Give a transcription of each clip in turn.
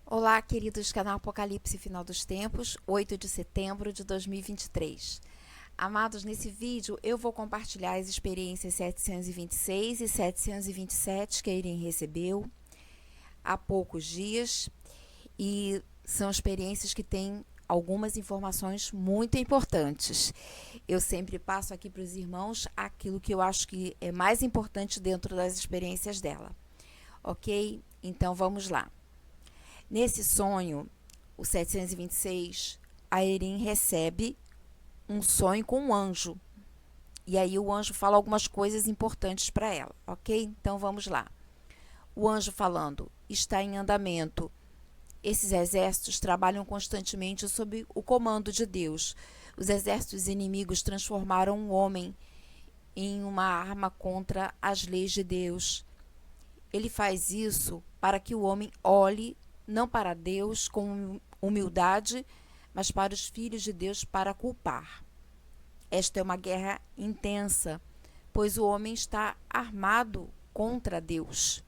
Olá, queridos, canal Apocalipse Final dos Tempos, 8 de setembro de 2023. Amados, nesse vídeo eu vou compartilhar as experiências 726 e 727 que a Irene recebeu há poucos dias, e são experiências que têm algumas informações muito importantes. Eu sempre passo aqui para os irmãos aquilo que eu acho que é mais importante dentro das experiências dela. Ok? Então vamos lá. Nesse sonho, o 726, a Erin recebe um sonho com um anjo. E aí o anjo fala algumas coisas importantes para ela, ok? Então vamos lá. O anjo falando: está em andamento. Esses exércitos trabalham constantemente sob o comando de Deus. Os exércitos inimigos transformaram o homem em uma arma contra as leis de Deus. Ele faz isso para que o homem olhe não para Deus com humildade, mas para os filhos de Deus para culpar. Esta é uma guerra intensa, pois o homem está armado contra Deus.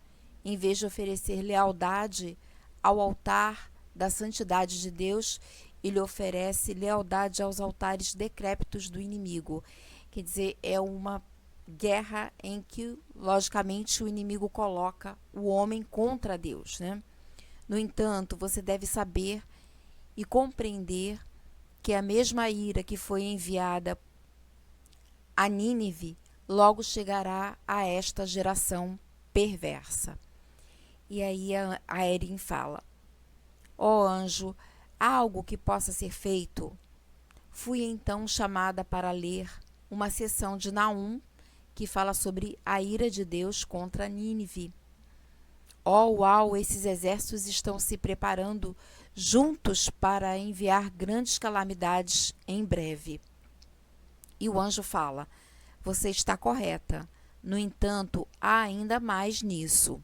Em vez de oferecer lealdade ao altar da santidade de Deus, ele oferece lealdade aos altares decrépitos do inimigo. Quer dizer, é uma guerra em que, logicamente, o inimigo coloca o homem contra Deus, né? No entanto, você deve saber e compreender que a mesma ira que foi enviada a Nínive logo chegará a esta geração perversa. E aí a Erin fala: ó anjo, há algo que possa ser feito? Fui então chamada para ler uma sessão de Naum que fala sobre a ira de Deus contra Nínive. Oh, uau, esses exércitos estão se preparando juntos para enviar grandes calamidades em breve. E o anjo fala: você está correta. No entanto, há ainda mais nisso.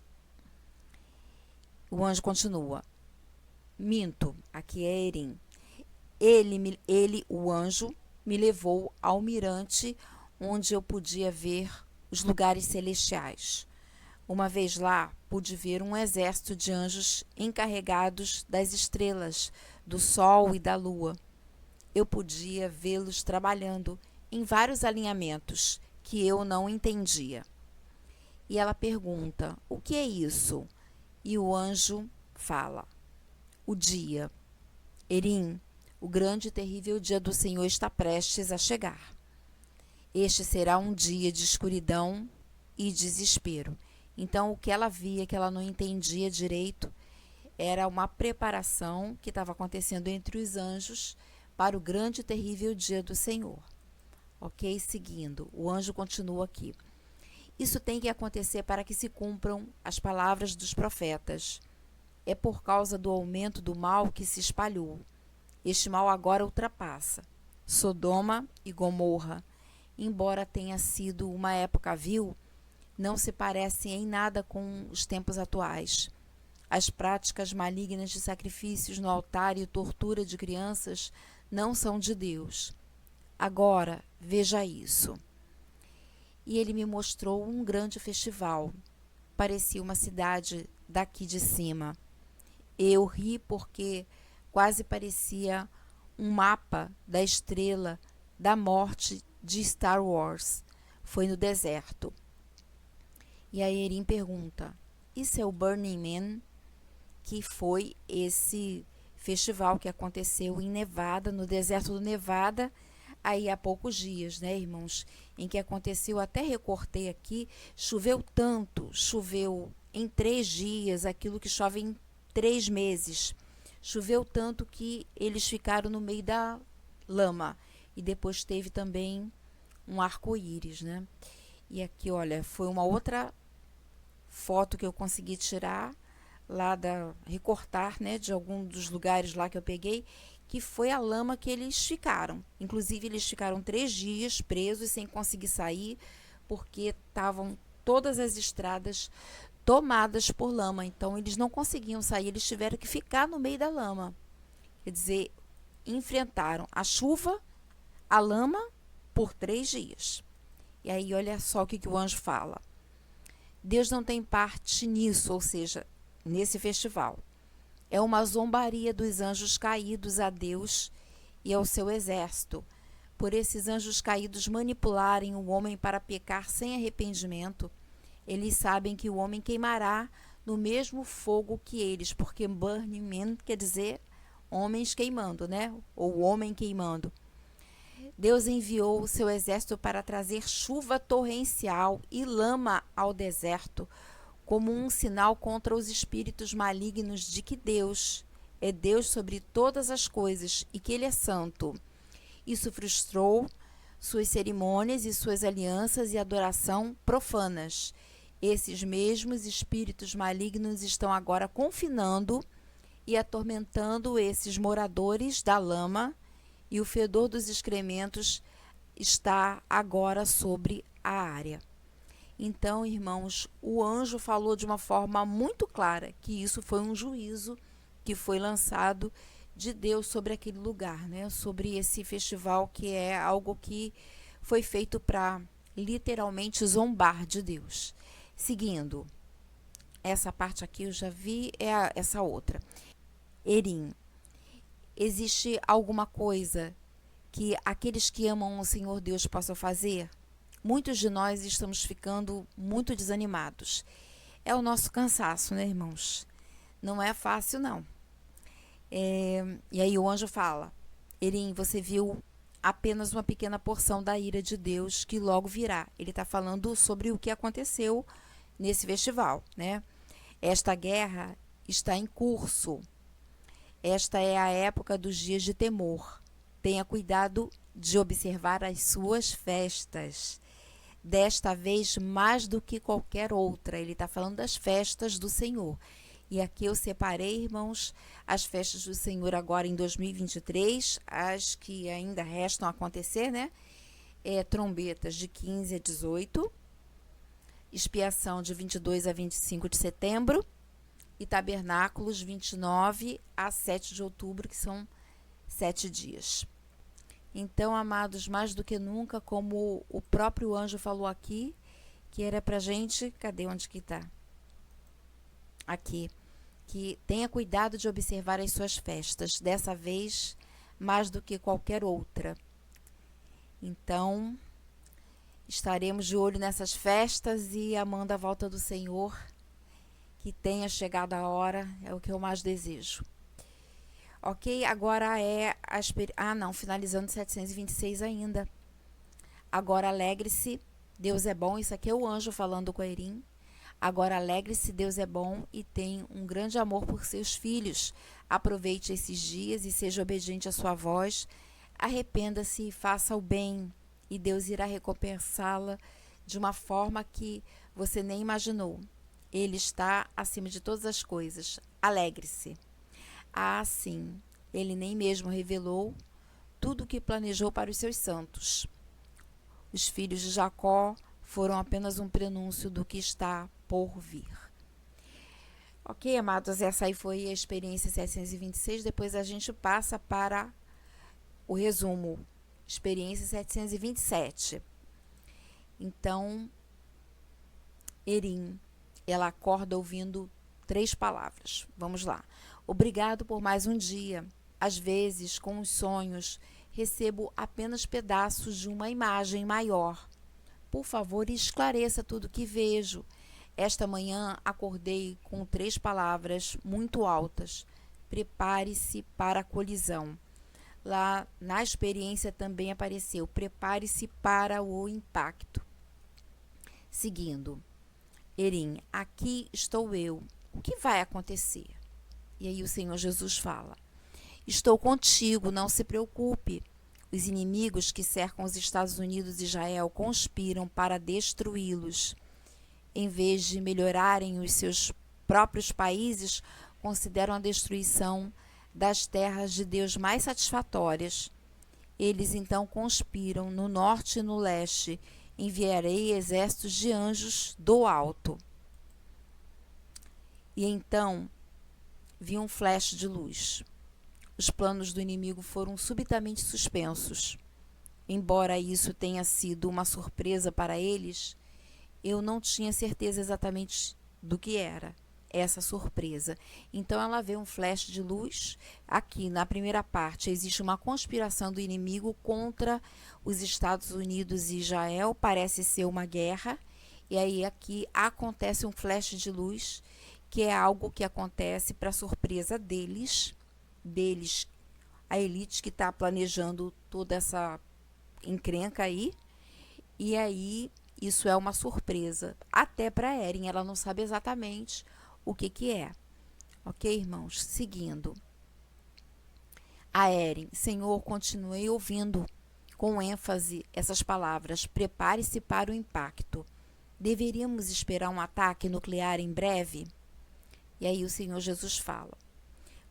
O anjo continua: minto, aqui é Erim. O anjo, me levou ao mirante onde eu podia ver os lugares celestiais. Uma vez lá, pude ver um exército de anjos encarregados das estrelas, do sol e da lua. Eu podia vê-los trabalhando em vários alinhamentos que eu não entendia. E ela pergunta: o que é isso? E o anjo fala: o dia. Erim, o grande e terrível dia do Senhor está prestes a chegar. Este será um dia de escuridão e desespero. Então, o que ela via, que ela não entendia direito, era uma preparação que estava acontecendo entre os anjos para o grande e terrível dia do Senhor. Ok? Seguindo, o anjo continua aqui. Isso tem que acontecer para que se cumpram as palavras dos profetas. É por causa do aumento do mal que se espalhou. Este mal agora ultrapassa Sodoma e Gomorra. Embora tenha sido uma época vil, não se parece em nada com os tempos atuais. As práticas malignas de sacrifícios no altar e tortura de crianças não são de Deus. Agora, veja isso. E ele me mostrou um grande festival. Parecia uma cidade daqui de cima. Eu ri porque quase parecia um mapa da estrela da morte de Star Wars. Foi no deserto. E a Erin pergunta: isso é o Burning Man? Que foi esse festival que aconteceu em Nevada, no deserto do Nevada, aí há poucos dias, né, irmãos? Em que aconteceu, até recortei aqui, choveu tanto, choveu em 3 dias, aquilo que chove em 3 meses. Choveu tanto que eles ficaram no meio da lama. E depois teve também um arco-íris, né? E aqui, olha, foi uma outra foto que eu consegui tirar lá recortar, né, de algum dos lugares lá que eu peguei, que foi a lama que eles ficaram. Inclusive, eles ficaram 3 dias presos sem conseguir sair, porque estavam todas as estradas tomadas por lama. Então, eles não conseguiam sair, eles tiveram que ficar no meio da lama. Quer dizer, enfrentaram a chuva, a lama, por 3 dias. E aí, olha só o que o anjo fala. Deus não tem parte nisso, ou seja, nesse festival. É uma zombaria dos anjos caídos a Deus e ao seu exército, por esses anjos caídos manipularem o homem para pecar sem arrependimento. Eles sabem que o homem queimará no mesmo fogo que eles, porque burning man quer dizer homens queimando, né? Ou homem queimando. Deus enviou o seu exército para trazer chuva torrencial e lama ao deserto, como um sinal contra os espíritos malignos de que Deus é Deus sobre todas as coisas e que Ele é santo. Isso frustrou suas cerimônias e suas alianças e adoração profanas. Esses mesmos espíritos malignos estão agora confinando e atormentando esses moradores da lama, e o fedor dos excrementos está agora sobre a área. Então, irmãos, o anjo falou de uma forma muito clara que isso foi um juízo que foi lançado de Deus sobre aquele lugar, né? Sobre esse festival, que é algo que foi feito para literalmente zombar de Deus. Seguindo, essa parte aqui eu já vi, essa outra. Erim. Existe alguma coisa que aqueles que amam o Senhor Deus possam fazer? Muitos de nós estamos ficando muito desanimados. É o nosso cansaço, né, irmãos? Não é fácil, não. E aí o anjo fala: Erim, você viu apenas uma pequena porção da ira de Deus que logo virá. Ele está falando sobre o que aconteceu nesse festival, né? Esta guerra está em curso. Esta é a época dos dias de temor. Tenha cuidado de observar as suas festas. Desta vez, mais do que qualquer outra. Ele está falando das festas do Senhor. E aqui eu separei, irmãos, as festas do Senhor agora em 2023, as que ainda restam a acontecer, né? Trombetas de 15 a 18, expiação de 22 a 25 de setembro, e tabernáculos 29 a 7 de outubro, que são 7 dias. Então, amados, mais do que nunca, como o próprio anjo falou aqui, que era pra gente, cadê onde que tá? Aqui, que tenha cuidado de observar as suas festas, dessa vez mais do que qualquer outra. Então, estaremos de olho nessas festas e amando a volta do Senhor. Que tenha chegado a hora, é o que eu mais desejo. Ok? Agora finalizando 726 ainda. Agora alegre-se, Deus é bom. Isso aqui é o anjo falando com a Erim. Agora alegre-se, Deus é bom e tem um grande amor por seus filhos. Aproveite esses dias e seja obediente à sua voz. Arrependa-se e faça o bem, e Deus irá recompensá-la de uma forma que você nem imaginou. Ele está acima de todas as coisas. Alegre-se. Sim, ele nem mesmo revelou tudo o que planejou para os seus santos. Os filhos de Jacó foram apenas um prenúncio do que está por vir. Ok, amados, essa aí foi a experiência 726. Depois a gente passa para o resumo. Experiência 727. Então, Erim, ela acorda ouvindo 3 palavras. Vamos lá. Obrigado por mais um dia. Às vezes, com os sonhos, recebo apenas pedaços de uma imagem maior. Por favor, esclareça tudo que vejo. Esta manhã acordei com 3 palavras muito altas. Prepare-se para a colisão. Lá na experiência também apareceu: prepare-se para o impacto. Seguindo. Erim, aqui estou eu. O que vai acontecer? E aí o Senhor Jesus fala: estou contigo, não se preocupe. Os inimigos que cercam os Estados Unidos e Israel conspiram para destruí-los. Em vez de melhorarem os seus próprios países, consideram a destruição das terras de Deus mais satisfatórias. Eles então conspiram no norte e no leste. Enviarei exércitos de anjos do alto. E então vi um flash de luz. Os planos do inimigo foram subitamente suspensos. Embora isso tenha sido uma surpresa para eles, eu não tinha certeza exatamente do que era. essa surpresa. Então ela vê um flash de luz. Aqui na primeira parte existe uma conspiração do inimigo contra os Estados Unidos e Israel, parece ser uma guerra. E aí aqui acontece um flash de luz, que é algo que acontece para surpresa deles, a elite que está planejando toda essa encrenca aí. E aí isso é uma surpresa até para Eren, ela não sabe exatamente o que é. Ok, irmãos? Seguindo. A Eren: Senhor, continuei ouvindo com ênfase essas palavras. Prepare-se para o impacto. Deveríamos esperar um ataque nuclear em breve? E aí o Senhor Jesus fala.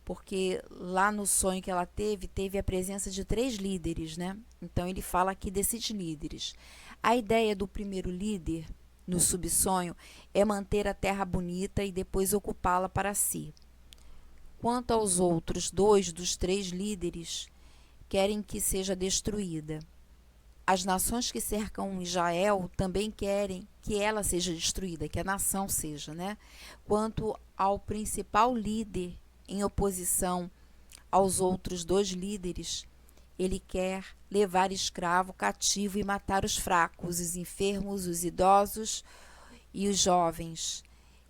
Porque lá no sonho que ela teve a presença de 3 líderes, né? Então ele fala aqui desses líderes. A ideia do primeiro líder no subsonho é manter a terra bonita e depois ocupá-la para si. Quanto aos outros 2 dos 3 líderes, querem que seja destruída. As nações que cercam Israel também querem que ela seja destruída, que a nação seja, né? Quanto ao principal líder em oposição aos outros 2 líderes, ele quer levar escravo cativo e matar os fracos, os enfermos, os idosos e os jovens.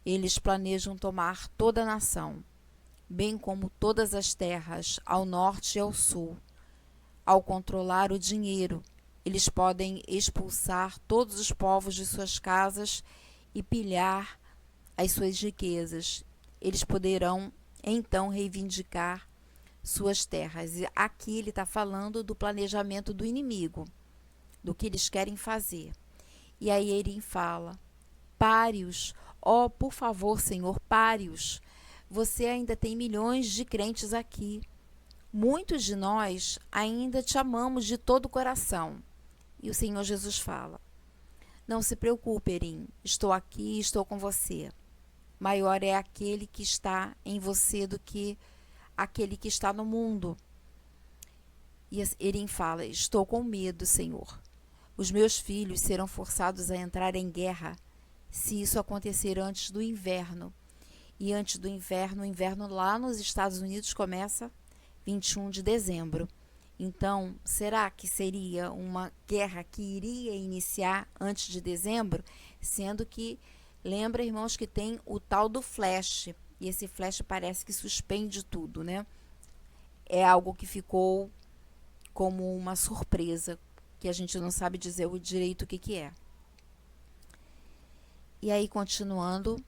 Eles planejam tomar toda a nação, bem como todas as terras ao norte e ao sul. Ao controlar o dinheiro, eles podem expulsar todos os povos de suas casas e pilhar as suas riquezas. Eles poderão então reivindicar suas terras. E aqui ele está falando do planejamento do inimigo, do que eles querem fazer. E aí Eren fala: pare-os, ó, por favor, Senhor, pare-os. Você ainda tem milhões de crentes aqui. Muitos de nós ainda te amamos de todo o coração. E o Senhor Jesus fala: não se preocupe, Eren, estou aqui, estou com você. Maior é aquele que está em você do que aquele que está no mundo. E Eren fala: estou com medo, Senhor. Os meus filhos serão forçados a entrar em guerra se isso acontecer antes do inverno. E antes do inverno, o inverno lá nos Estados Unidos começa 21 de dezembro. Então, será que seria uma guerra que iria iniciar antes de dezembro? Sendo que, lembra, irmãos, que tem o tal do flash. E esse flash parece que suspende tudo, né? É algo que ficou como uma surpresa, que a gente não sabe dizer o direito o que é. E aí, continuando,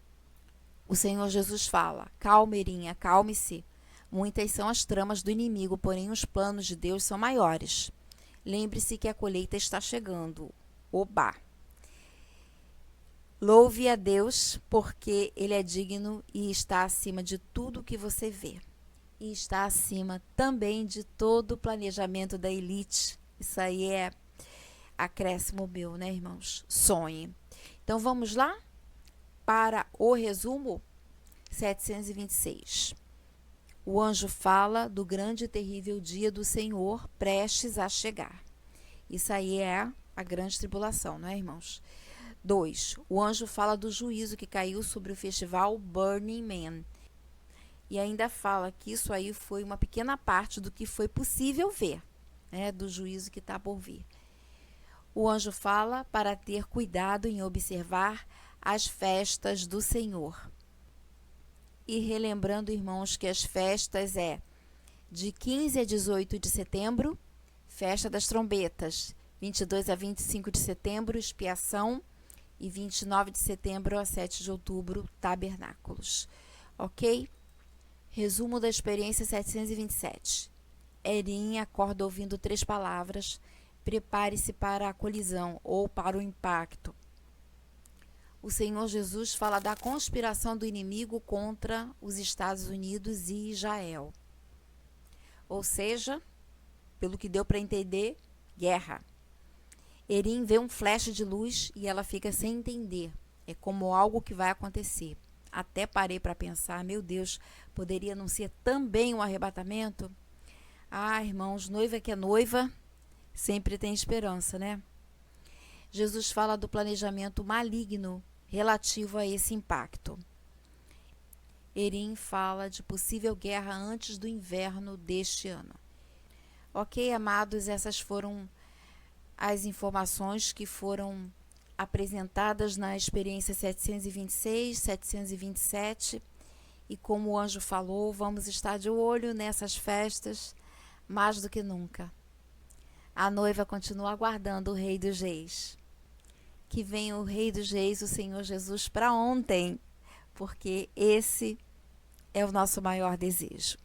o Senhor Jesus fala: calma, Eren, acalme-se. Muitas são as tramas do inimigo, porém os planos de Deus são maiores. Lembre-se que a colheita está chegando. Oba! Louve a Deus, porque Ele é digno e está acima de tudo que você vê. E está acima também de todo o planejamento da elite. Isso aí é acréscimo meu, né, irmãos? Sonhe. Então vamos lá para o resumo 726. O anjo fala do grande e terrível dia do Senhor prestes a chegar. Isso aí é a grande tribulação, não é, irmãos? 2. O anjo fala do juízo que caiu sobre o festival Burning Man. E ainda fala que isso aí foi uma pequena parte do que foi possível ver, né, do juízo que está por vir. O anjo fala para ter cuidado em observar as festas do Senhor. E relembrando, irmãos, que as festas é de 15 a 18 de setembro, festa das trombetas, 22 a 25 de setembro, expiação, e 29 de setembro a 7 de outubro, tabernáculos. Ok? Resumo da experiência 727. Eren acorda ouvindo 3 palavras: prepare-se para a colisão ou para o impacto. O Senhor Jesus fala da conspiração do inimigo contra os Estados Unidos e Israel. Ou seja, pelo que deu para entender, guerra. Eren vê um flash de luz e ela fica sem entender. É como algo que vai acontecer. Até parei para pensar: meu Deus, poderia não ser também um arrebatamento? Ah, irmãos, noiva que é noiva sempre tem esperança, né? Jesus fala do planejamento maligno relativo a esse impacto. Erim fala de possível guerra antes do inverno deste ano. Ok, amados, essas foram as informações que foram apresentadas na experiência 726, 727, e como o anjo falou, vamos estar de olho nessas festas mais do que nunca. A noiva continua aguardando o Rei dos Reis. Que venha o Rei dos Reis, o Senhor Jesus, para ontem, porque esse é o nosso maior desejo.